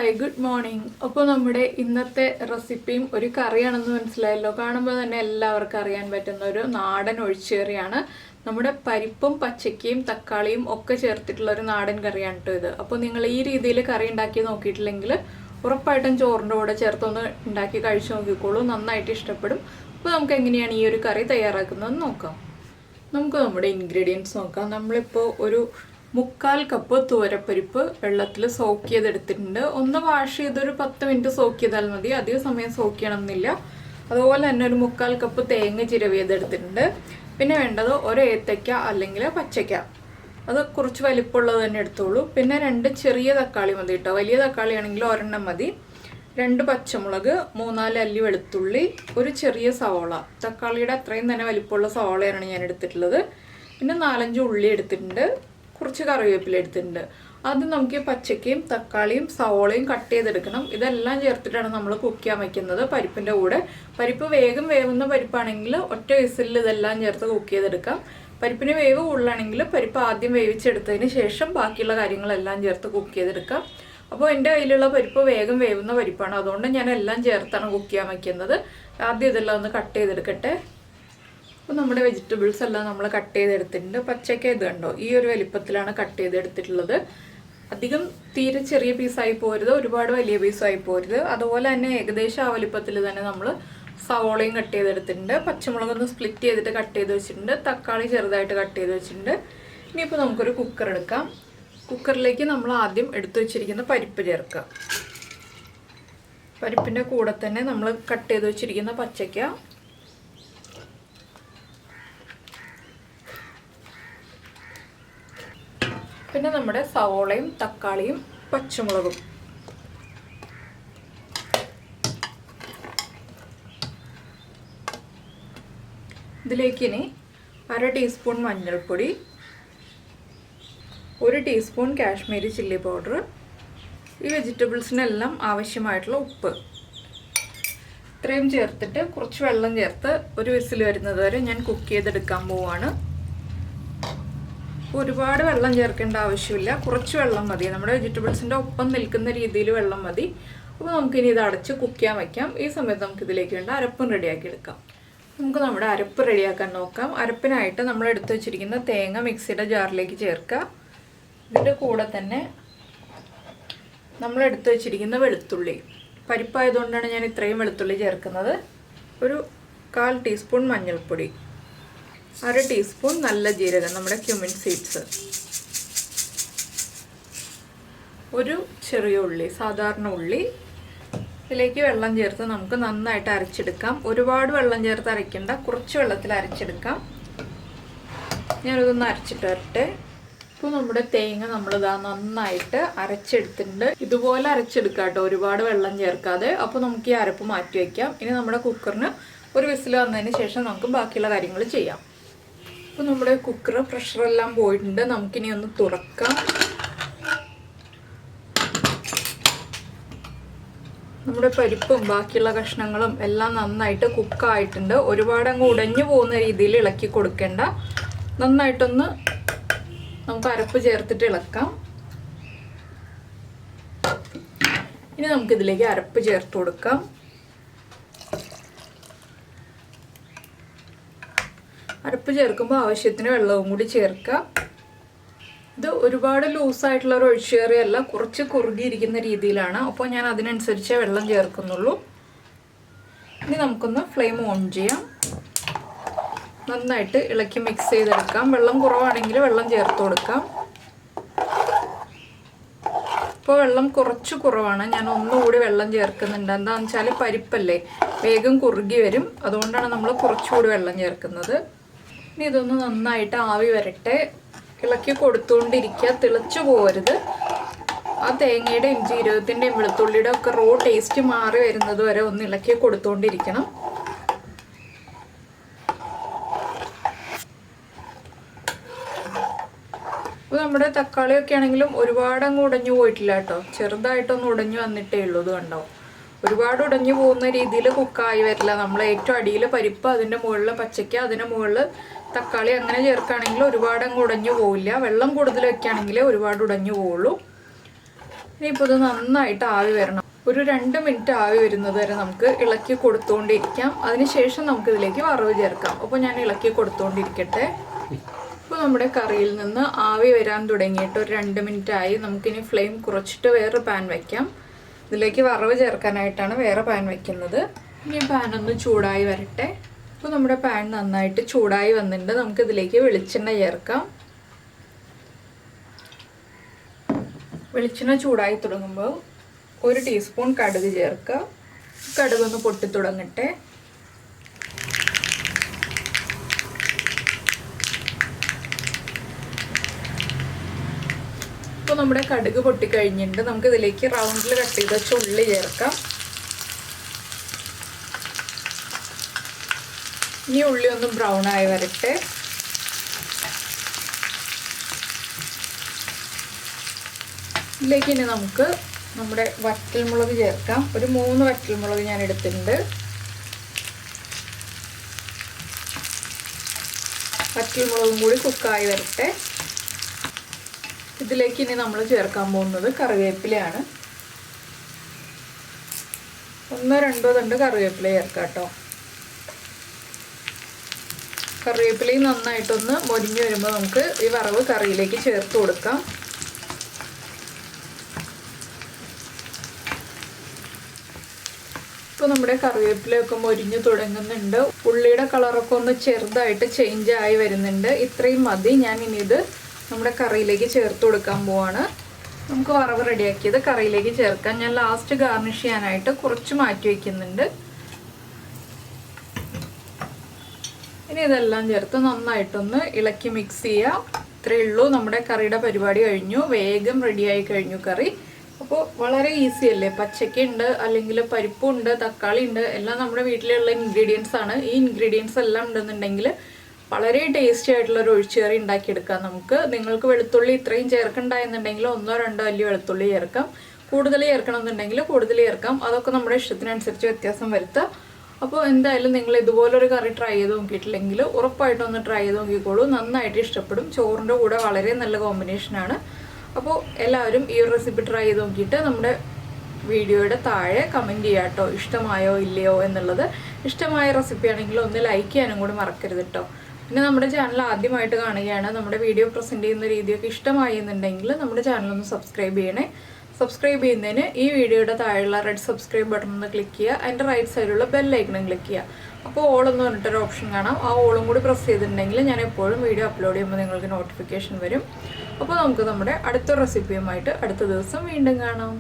Hi good morning. അപ്പോൾ നമ്മുടെ ഇന്നത്തെ റെസിപ്പിയും ഒരു കറിയാണെന്ന് മനസ്സിലായല്ലോ. കാണുമ്പോൾ തന്നെ എല്ലാവർക്കും അറിയാൻ പറ്റുന്ന ഒരു നാടൻ ഒഴിച്ചുകറിയാണ്. നമ്മുടെ പരിപ്പും പച്ചക്കയും തക്കാളിയും ഒക്കെ ചേർത്തിട്ടുള്ള ഒരു നാടൻ കറിയാണ് കേട്ടോ ഇത്. അപ്പോൾ നിങ്ങൾ ഈ രീതിയിൽ കറി ഉണ്ടാക്കി നോക്കിയിട്ടില്ലെങ്കിൽ ഉറപ്പായിട്ടും ചോറിൻ്റെ കൂടെ ചേർത്തൊന്ന് ഉണ്ടാക്കി കഴിച്ചു നോക്കിക്കോളൂ, നന്നായിട്ട് ഇഷ്ടപ്പെടും. അപ്പോൾ നമുക്ക് എങ്ങനെയാണ് ഈ ഒരു കറി തയ്യാറാക്കുന്നതെന്ന് നോക്കാം. നമുക്ക് നമ്മുടെ ഇൻഗ്രീഡിയൻസ് നോക്കാം. നമ്മളിപ്പോൾ ഒരു 3/4 കപ്പ് തുവരപ്പരിപ്പ് വെള്ളത്തിൽ സോക്ക് ചെയ്തെടുത്തിട്ടുണ്ട്. ഒന്ന് വാഷ് ചെയ്തൊരു 10 മിനിറ്റ് സോക്ക് ചെയ്താൽ മതി, അധികം സമയം സോക്ക് ചെയ്യണമെന്നില്ല. അതുപോലെ തന്നെ ഒരു 3/4 കപ്പ് തേങ്ങ ചിരവിയതെടുത്തിട്ടുണ്ട്. പിന്നെ വേണ്ടത് ഒരു ഏത്തയ്ക്ക അല്ലെങ്കിൽ പച്ചയ്ക്ക, അത് കുറച്ച് വലിപ്പമുള്ളത് തന്നെ എടുത്തോളൂ. പിന്നെ 2 ചെറിയ തക്കാളി മതി കേട്ടോ, വലിയ തക്കാളി ആണെങ്കിൽ ഒരെണ്ണം മതി. 2 പച്ചമുളക്, 3-4 അല്ലി വെളുത്തുള്ളി, ഒരു ചെറിയ സവോള, തക്കാളിയുടെ അത്രയും തന്നെ വലിപ്പമുള്ള സവോളയാണ് ഞാൻ എടുത്തിട്ടുള്ളത്. പിന്നെ 4-5 ഉള്ളി എടുത്തിട്ടുണ്ട്, കുറച്ച് കറിവേപ്പില എടുത്തിട്ടുണ്ട്. അത് നമുക്ക് പച്ചക്കയും തക്കാളിയും സവോളയും കട്ട് ചെയ്തെടുക്കണം. ഇതെല്ലാം ചേർത്തിട്ടാണ് നമ്മൾ കുക്ക് ചെയ്യാൻ വയ്ക്കുന്നത് പരിപ്പിൻ്റെ കൂടെ. പരിപ്പ് വേഗം വേവുന്ന പരിപ്പാണെങ്കിൽ ഒറ്റ വിസിലിൽ ഇതെല്ലാം ചേർത്ത് കുക്ക് ചെയ്തെടുക്കാം. പരിപ്പിന് വേവ് കൂടുതലാണെങ്കിൽ പരിപ്പ് ആദ്യം വേവിച്ചെടുത്തതിന് ശേഷം ബാക്കിയുള്ള കാര്യങ്ങളെല്ലാം ചേർത്ത് കുക്ക് ചെയ്തെടുക്കാം. അപ്പോൾ എൻ്റെ കയ്യിലുള്ള പരിപ്പ് വേഗം വേവുന്ന പരിപ്പാണ്, അതുകൊണ്ട് ഞാൻ എല്ലാം ചേർത്താണ് കുക്ക് ചെയ്യാൻ വയ്ക്കുന്നത്. ആദ്യം ഇതെല്ലാം ഒന്ന് കട്ട് ചെയ്തെടുക്കട്ടെ. അപ്പോൾ നമ്മുടെ വെജിറ്റബിൾസ് എല്ലാം നമ്മൾ കട്ട് ചെയ്തെടുത്തിട്ടുണ്ട്. പച്ചക്ക ഇത് കണ്ടോ, ഈ ഒരു വലിപ്പത്തിലാണ് കട്ട് ചെയ്തെടുത്തിട്ടുള്ളത്. അധികം തീരെ ചെറിയ പീസായി പോരുത്, ഒരുപാട് വലിയ പീസായി പോരുത്. അതുപോലെ തന്നെ ഏകദേശം ആ വലിപ്പത്തിൽ തന്നെ നമ്മൾ സവോളയും കട്ട് ചെയ്തെടുത്തിട്ടുണ്ട്. പച്ചമുളകൊന്ന് സ്പ്ലിറ്റ് ചെയ്തിട്ട് കട്ട് ചെയ്ത് വെച്ചിട്ടുണ്ട്. തക്കാളി ചെറുതായിട്ട് കട്ട് ചെയ്ത് വെച്ചിട്ടുണ്ട്. ഇനിയിപ്പോൾ നമുക്കൊരു കുക്കർ എടുക്കാം. കുക്കറിലേക്ക് നമ്മൾ ആദ്യം എടുത്തു വെച്ചിരിക്കുന്ന പരിപ്പ് ചേർക്കുക. പരിപ്പിൻ്റെ കൂടെ തന്നെ നമ്മൾ കട്ട് ചെയ്ത് വെച്ചിരിക്കുന്ന പച്ചക്ക, പിന്നെ നമ്മുടെ സവോളയും തക്കാളിയും പച്ചമുളകും. ഇതിലേക്ക് ഇനി 1/2 ടീസ്പൂൺ മഞ്ഞൾപ്പൊടി, 1 ടീസ്പൂൺ കാശ്മീരി ചില്ലി പൗഡർ, ഈ വെജിറ്റബിൾസിനെല്ലാം ആവശ്യമായിട്ടുള്ള ഉപ്പ്, ഇത്രയും ചേർത്തിട്ട് കുറച്ച് വെള്ളം ചേർത്ത് ഒരു വിസിൽ വരുന്നത് വരെ ഞാൻ കുക്ക് ചെയ്തെടുക്കാൻ പോവാണ്. ഒരുപാട് വെള്ളം ചേർക്കേണ്ട ആവശ്യമില്ല, കുറച്ച് വെള്ളം മതി. നമ്മുടെ വെജിറ്റബിൾസിൻ്റെ ഒപ്പം നിൽക്കുന്ന രീതിയിൽ വെള്ളം മതി. അപ്പോൾ നമുക്കിനി ഇത് അടച്ച് കുക്ക് ചെയ്യാൻ വയ്ക്കാം. ഈ സമയത്ത് നമുക്ക് ഇതിലേക്ക് വേണ്ട അരപ്പും റെഡിയാക്കി എടുക്കാം. നമുക്ക് നമ്മുടെ അരപ്പ് റെഡിയാക്കാൻ നോക്കാം. അരപ്പിനായിട്ട് നമ്മൾ എടുത്തു വെച്ചിരിക്കുന്ന തേങ്ങ മിക്സിയുടെ ജാറിലേക്ക് ചേർക്കുക. ഇതിൻ്റെ കൂടെ തന്നെ നമ്മൾ എടുത്തു വെച്ചിരിക്കുന്ന വെളുത്തുള്ളി, പരിപ്പായതുകൊണ്ടാണ് ഞാൻ ഇത്രയും വെളുത്തുള്ളി ചേർക്കുന്നത്. ഒരു 1/4 ടീസ്പൂൺ മഞ്ഞൾപ്പൊടി, 1/2 ടീസ്പൂൺ നല്ല ജീരകം, നമ്മുടെ ക്യുമിൻ സീഡ്സ്, ഒരു ചെറിയ ഉള്ളി, സാധാരണ ഉള്ളി. ഇതിലേക്ക് വെള്ളം ചേർത്ത് നമുക്ക് നന്നായിട്ട് അരച്ചെടുക്കാം. ഒരുപാട് വെള്ളം ചേർത്ത് അരയ്ക്കേണ്ട, കുറച്ച് വെള്ളത്തിൽ അരച്ചെടുക്കാം. ഞാനിതൊന്ന് അരച്ചിട്ട് വരട്ടെ. ഇപ്പോൾ നമ്മുടെ തേങ്ങ നമ്മളിതാ നന്നായിട്ട് അരച്ചെടുത്തിട്ടുണ്ട്. ഇതുപോലെ അരച്ചെടുക്കാം കേട്ടോ, ഒരുപാട് വെള്ളം ചേർക്കാതെ. അപ്പോൾ നമുക്ക് ഈ അരപ്പ് മാറ്റി വയ്ക്കാം. ഇനി നമ്മുടെ കുക്കറിന് ഒരു വിസിൽ വന്നതിന് ശേഷം നമുക്ക് ബാക്കിയുള്ള കാര്യങ്ങൾ ചെയ്യാം. അപ്പോൾ നമ്മുടെ കുക്കർ പ്രഷറെല്ലാം പോയിട്ടുണ്ട്. നമുക്കിനി ഒന്ന് തുറക്കാം. നമ്മുടെ പരിപ്പും ബാക്കിയുള്ള കഷ്ണങ്ങളും എല്ലാം നന്നായിട്ട് കുക്കായിട്ടുണ്ട്. ഒരുപാട് അങ്ങ് ഉടഞ്ഞു പോകുന്ന രീതിയിൽ ഇളക്കി കൊടുക്കേണ്ട. നന്നായിട്ടൊന്ന് നമുക്ക് അരപ്പ് ചേർത്തിട്ട് ഇളക്കാം. ഇനി നമുക്കിതിലേക്ക് അരപ്പ് ചേർത്ത് കൊടുക്കാം. അരപ്പ് ചേർക്കുമ്പോൾ ആവശ്യത്തിന് വെള്ളവും കൂടി ചേർക്കുക. ഇത് ഒരുപാട് ലൂസായിട്ടുള്ള ഒരു ഒഴിച്ചുകറിയല്ല, കുറച്ച് കുറുകിയിരിക്കുന്ന രീതിയിലാണ്. അപ്പോൾ ഞാൻ അതിനനുസരിച്ചേ വെള്ളം ചേർക്കുന്നുള്ളൂ. ഇനി നമുക്കൊന്ന് ഫ്ലെയിം ഓൺ ചെയ്യാം. നന്നായിട്ട് ഇളക്കി മിക്സ് ചെയ്തെടുക്കാം. വെള്ളം കുറവാണെങ്കിൽ വെള്ളം ചേർത്ത് കൊടുക്കാം. ഇപ്പോൾ വെള്ളം കുറച്ച് കുറവാണ്, ഞാൻ ഒന്നുകൂടി വെള്ളം ചേർക്കുന്നുണ്ട്. എന്താണെന്ന് വെച്ചാൽ പരിപ്പല്ലേ, വേഗം കുറുകി വരും, അതുകൊണ്ടാണ് നമ്മൾ കുറച്ചുകൂടി വെള്ളം ചേർക്കുന്നത്. ഇനി ഇതൊന്ന് നന്നായിട്ട് ആവി വരട്ടെ. ഇളക്കി കൊടുത്തുകൊണ്ടിരിക്കുക, തിളച്ചു പോകരുത്. ആ തേങ്ങയുടെയും ജീരകത്തിൻ്റെയും വെളുത്തുള്ളിയുടെ ഒക്കെ റോ ടേസ്റ്റ് മാറി വരുന്നത് വരെ ഒന്ന് ഇളക്കി കൊടുത്തുകൊണ്ടിരിക്കണം. അപ്പോൾ നമ്മുടെ തക്കാളിയൊക്കെ ആണെങ്കിലും ഒരുപാട് അങ്ങ് ഉടഞ്ഞു പോയിട്ടില്ല കേട്ടോ, ചെറുതായിട്ടൊന്ന് ഉടഞ്ഞു വന്നിട്ടേ ഉള്ളൂ. ഇത് കണ്ടോ, ഒരുപാട് ഉടഞ്ഞു പോകുന്ന രീതിയിൽ കുക്കായി വരില്ല. നമ്മൾ ഏറ്റവും അടിയിൽ പരിപ്പ്, അതിൻ്റെ മുകളിൽ പച്ചക്ക, അതിൻ്റെ മുകളിൽ തക്കാളി അങ്ങനെ ചേർക്കുകയാണെങ്കിൽ ഒരുപാട് അങ്ങ് ഉടഞ്ഞു പോവില്ല. വെള്ളം കൂടുതൽ വയ്ക്കുകയാണെങ്കിൽ ഒരുപാട് ഉടഞ്ഞു പോവുള്ളൂ. ഇനിയിപ്പോൾ ഇത് നന്നായിട്ട് ആവി വരണം. ഒരു 2 മിനിറ്റ് ആവി വരുന്നത് വരെ നമുക്ക് ഇളക്കി കൊടുത്തുകൊണ്ടിരിക്കാം. അതിനുശേഷം നമുക്കിതിലേക്ക് വറവ് ചേർക്കാം. അപ്പോൾ ഞാൻ ഇളക്കി കൊടുത്തുകൊണ്ടിരിക്കട്ടെ. ഇപ്പോൾ നമ്മുടെ കറിയിൽ നിന്ന് ആവി വരാൻ തുടങ്ങിയിട്ട് ഒരു 2 മിനിറ്റ് ആയി. നമുക്കിനി ഫ്ലെയിം കുറച്ചിട്ട് വേറെ പാൻ വയ്ക്കാം. ഇതിലേക്ക് വറവ് ചേർക്കാനായിട്ടാണ് വേറെ പാൻ വയ്ക്കുന്നത്. ഇനി പാൻ ഒന്ന് ചൂടായി വരട്ടെ. ഇപ്പോൾ നമ്മുടെ പാൻ നന്നായിട്ട് ചൂടായി വന്നിട്ടുണ്ട്. നമുക്കിതിലേക്ക് വെളിച്ചെണ്ണ ചേർക്കാം. വെളിച്ചെണ്ണ ചൂടായി തുടങ്ങുമ്പോൾ 1 ടീസ്പൂൺ കടുക് ചേർക്കുക. കടുകൊന്ന് പൊട്ടി തുടങ്ങട്ടെ. ഇപ്പോൾ നമ്മുടെ കടുക് പൊട്ടിക്കഴിഞ്ഞിട്ടുണ്ട്. നമുക്കിതിലേക്ക് റൗണ്ടിൽ കട്ട് ചെയ്ത് വെച്ച ഉള്ളി ചേർക്കാം. ഇനി ഉള്ളി ഒന്ന് ബ്രൗൺ ആയി വരട്ടെ. ഇതിലേക്ക് ഇനി നമുക്ക് നമ്മുടെ വറ്റൽമുളക് ചേർക്കാം. ഒരു 3 വറ്റൽമുളക് ഞാൻ എടുത്തിട്ടുണ്ട്. വറ്റൽമുളകും കൂടി കുക്കായി വരട്ടെ. ഇതിലേക്ക് ഇനി നമ്മൾ ചേർക്കാൻ പോകുന്നത് കറിവേപ്പിലയാണ്. 1-2 തണ്ട് കറിവേപ്പില ചേർക്കാം കേട്ടോ. കറിവേപ്പിലയും നന്നായിട്ടൊന്ന് മൊരിഞ്ഞ് വരുമ്പോൾ നമുക്ക് ഈ വറവ് കറിയിലേക്ക് ചേർത്ത് കൊടുക്കാം. ഇപ്പോൾ നമ്മുടെ കറിവേപ്പിലയൊക്കെ മൊരിഞ്ഞ് തുടങ്ങുന്നുണ്ട്. ഉള്ളിയുടെ കളറൊക്കെ ഒന്ന് ചെറുതായിട്ട് ചേഞ്ച് ആയി വരുന്നുണ്ട്. ഇത്രയും മതി. ഞാൻ ഇനി ഇത് നമ്മുടെ കറിയിലേക്ക് ചേർത്ത് കൊടുക്കാൻ പോവാണ്. നമുക്ക് വറവ് റെഡിയാക്കിയത് കറിയിലേക്ക് ചേർക്കാം. ഞാൻ ലാസ്റ്റ് ഗാർണിഷ് ചെയ്യാനായിട്ട് കുറച്ച് മാറ്റി വയ്ക്കുന്നുണ്ട്. ഇനി ഇതെല്ലാം ചേർത്ത് നന്നായിട്ടൊന്ന് ഇളക്കി മിക്സ് ചെയ്യുക. ഇത്രയേ ഉള്ളൂ. നമ്മുടെ കറിയുടെ പരിപാടി കഴിഞ്ഞു. വേഗം റെഡിയായി കഴിഞ്ഞു കറി. അപ്പോൾ വളരെ ഈസി അല്ലേ. പച്ചക്കയുണ്ട്, അല്ലെങ്കിൽ പരിപ്പുണ്ട്, തക്കാളി ഉണ്ട്, എല്ലാം നമ്മുടെ വീട്ടിലുള്ള ഇൻഗ്രീഡിയൻസ് ആണ്. ഈ ഇൻഗ്രീഡിയൻസ് എല്ലാം ഉണ്ടെന്നുണ്ടെങ്കിൽ വളരെ ടേസ്റ്റി ആയിട്ടുള്ളൊരു ഒഴിച്ചുകറി ഉണ്ടാക്കിയെടുക്കാം നമുക്ക്. നിങ്ങൾക്ക് വെളുത്തുള്ളി ഇത്രയും ചേർക്കണ്ടായെന്നുണ്ടെങ്കിൽ 1-2 അല്ലി വെളുത്തുള്ളി ചേർക്കാം. കൂടുതൽ ചേർക്കണമെന്നുണ്ടെങ്കിൽ കൂടുതൽ ചേർക്കാം. അതൊക്കെ നമ്മുടെ ഇഷ്ടത്തിനനുസരിച്ച് വ്യത്യാസം വരുത്താം. അപ്പോൾ എന്തായാലും നിങ്ങൾ ഇതുപോലൊരു കറി ട്രൈ ചെയ്ത് നോക്കിയിട്ടില്ലെങ്കിൽ ഉറപ്പായിട്ടും ഒന്ന് ട്രൈ ചെയ്ത് നോക്കിക്കോളൂ. നന്നായിട്ട് ഇഷ്ടപ്പെടും. ചോറിൻ്റെ കൂടെ വളരെ നല്ല കോമ്പിനേഷനാണ്. അപ്പോൾ എല്ലാവരും ഈ ഒരു റെസിപ്പി ട്രൈ ചെയ്ത് നോക്കിയിട്ട് നമ്മുടെ വീഡിയോയുടെ താഴെ കമൻറ്റ് ചെയ്യുക കേട്ടോ, ഇഷ്ടമായോ ഇല്ലയോ എന്നുള്ളത്. ഇഷ്ടമായ റെസിപ്പി ആണെങ്കിൽ ഒന്ന് ലൈക്ക് ചെയ്യാനും കൂടി മറക്കരുത് കേട്ടോ. പിന്നെ നമ്മുടെ ചാനൽ ആദ്യമായിട്ട് കാണുകയാണ്, നമ്മുടെ വീഡിയോ പ്രസൻറ്റ് ചെയ്യുന്ന രീതിയൊക്കെ ഇഷ്ടമായി എന്നുണ്ടെങ്കിൽ നമ്മുടെ ചാനലൊന്ന് സബ്സ്ക്രൈബ് ചെയ്യണേ. സബ്സ്ക്രൈബ് ചെയ്യുന്നതിന് ഈ വീഡിയോയുടെ താഴെയുള്ള റെഡ് സബ്സ്ക്രൈബ് ബട്ടൺ ഒന്ന് ക്ലിക്ക് ചെയ്യുക. അതിൻ്റെ റൈറ്റ് സൈഡിലുള്ള ബെല്ലൈക്കണും ക്ലിക്ക് ചെയ്യുക. അപ്പോൾ ഓൾ എന്ന് പറഞ്ഞിട്ടൊരു ഓപ്ഷൻ കാണാം. ആ ഓളും കൂടി പ്രസ് ചെയ്തിട്ടുണ്ടെങ്കിൽ ഞാൻ എപ്പോഴും വീഡിയോ അപ്ലോഡ് ചെയ്യുമ്പോൾ നിങ്ങൾക്ക് നോട്ടിഫിക്കേഷൻ വരും. അപ്പോൾ നമുക്ക് നമ്മുടെ അടുത്ത റെസിപ്പിയുമായിട്ട് അടുത്ത ദിവസം വീണ്ടും കാണാം.